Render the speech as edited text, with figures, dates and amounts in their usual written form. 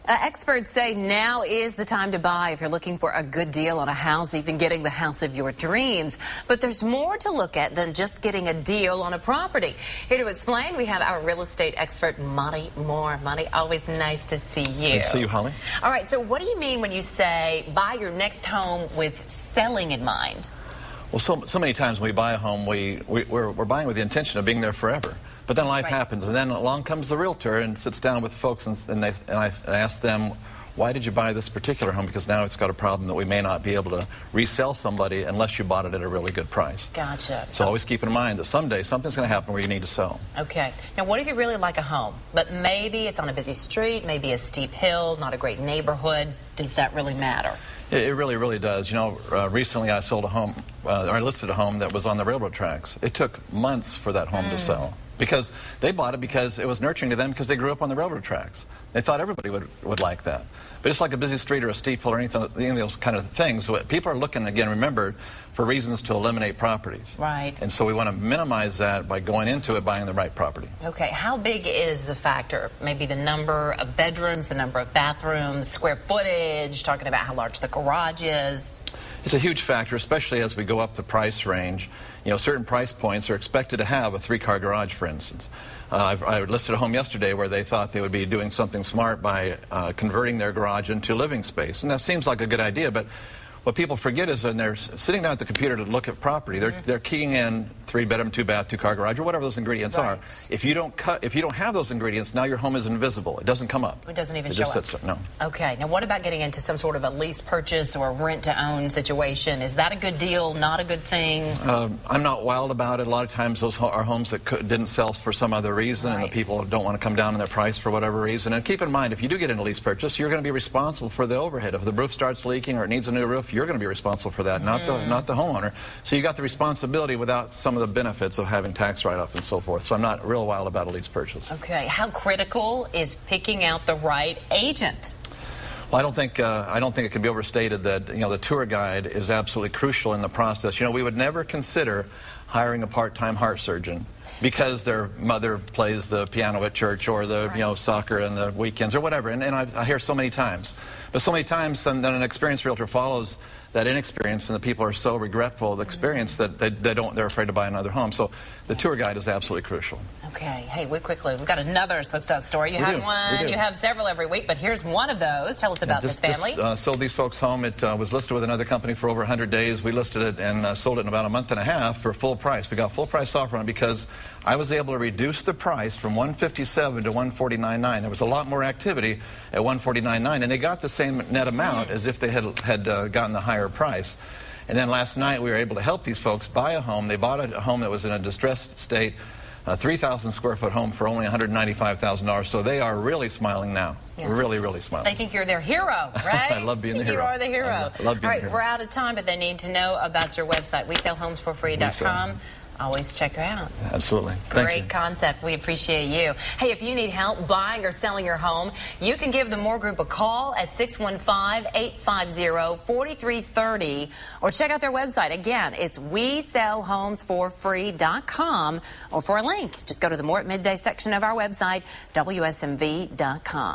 Experts say now is the time to buy if you're looking for a good deal on a house, even getting the house of your dreams. But there's more to look at than just getting a deal on a property. Here to explain, we have our real estate expert, Monte Mohr. Monte, always nice to see you. Good to see you, Holly. All right, so what do you mean when you say buy your next home with selling in mind? Well, so many times when we buy a home, we're buying with the intention of being there forever. But then life happens, and then along comes the realtor and sits down with folks, and I ask them, why did you buy this particular home? Because now it's got a problem that we may not be able to resell somebody unless you bought it at a really good price. Gotcha. So always keep in mind that someday something's going to happen where you need to sell. Okay. Now, what if you really like a home, but maybe it's on a busy street, maybe a steep hill, not a great neighborhood? Does that really matter? It really, really does. You know, recently I sold a home, or I listed a home that was on the railroad tracks. It took months for that home to sell. Because they bought it because it was nurturing to them because they grew up on the railroad tracks. They thought everybody would like that. But it's like a busy street or a steep hill or any of those kind of things. So people are looking, again, remember, for reasons to eliminate properties. Right. And so we want to minimize that by going into it, buying the right property. Okay. How big is the factor? Maybe the number of bedrooms, the number of bathrooms, square footage, talking about how large the garage is. It's a huge factor, especially as we go up the price range. You know, certain price points are expected to have a 3-car garage, for instance. I listed a home yesterday where they thought they would be doing something smart by converting their garage into living space. And that seems like a good idea, but what people forget is when they're sitting down at the computer to look at property, they're keying in 3-bedroom, 2-bath, 2-car garage, or whatever those ingredients are. If you don't have those ingredients, now your home is invisible. It doesn't come up. It doesn't even show up. It just sits there. No. Okay. Now, what about getting into some sort of a lease purchase or rent-to-own situation? Is that a good deal? Not a good thing? I'm not wild about it. A lot of times those are homes that didn't sell for some other reason, and the people don't want to come down in their price for whatever reason. And keep in mind, if you do get into a lease purchase, you're going to be responsible for the overhead. If the roof starts leaking or it needs a new roof, you're going to be responsible for that, not the homeowner. So you got the responsibility without some of the benefits of having tax write-off and so forth. So I'm not real wild about a lease purchase. Okay. How critical is picking out the right agent? Well, I don't think it can be overstated that the tour guide is absolutely crucial in the process. You know, we would never consider hiring a part-time heart surgeon because their mother plays the piano at church or the soccer and the weekends or whatever. And I hear so many times. But so many times then an experienced realtor follows that inexperience, and the people are so regretful of the experience that they're afraid to buy another home. So the tour guide is absolutely crucial. Okay. Hey, we've got another success story. You have one, you have several every week, but here's one of those. Tell us about this family. Sold these folks home. It was listed with another company for over 100 days. We listed it and sold it in about a month and a half for full price. We got full price offer on it because I was able to reduce the price from $157 to $149.9. There was a lot more activity at $149.9, and they got the same net amount as if they had gotten the higher price. And then last night we were able to help these folks buy a home. They bought a home that was in a distressed state, a 3,000 square foot home for only $195,000. So they are really smiling now. Yeah. Really, really smiling. They think you're their hero, right? I love being the hero. You are the hero. I love being the hero. All right, we're out of time, but they need to know about your website, WeSellHomesForFree.com. Always check her out. Absolutely. Great concept. We appreciate you. Hey, if you need help buying or selling your home, you can give the Mohr Group a call at 615-850-4330 or check out their website. Again, it's WeSellHomesForFree.com, or for a link, just go to the More at Midday section of our website, WSMV.com.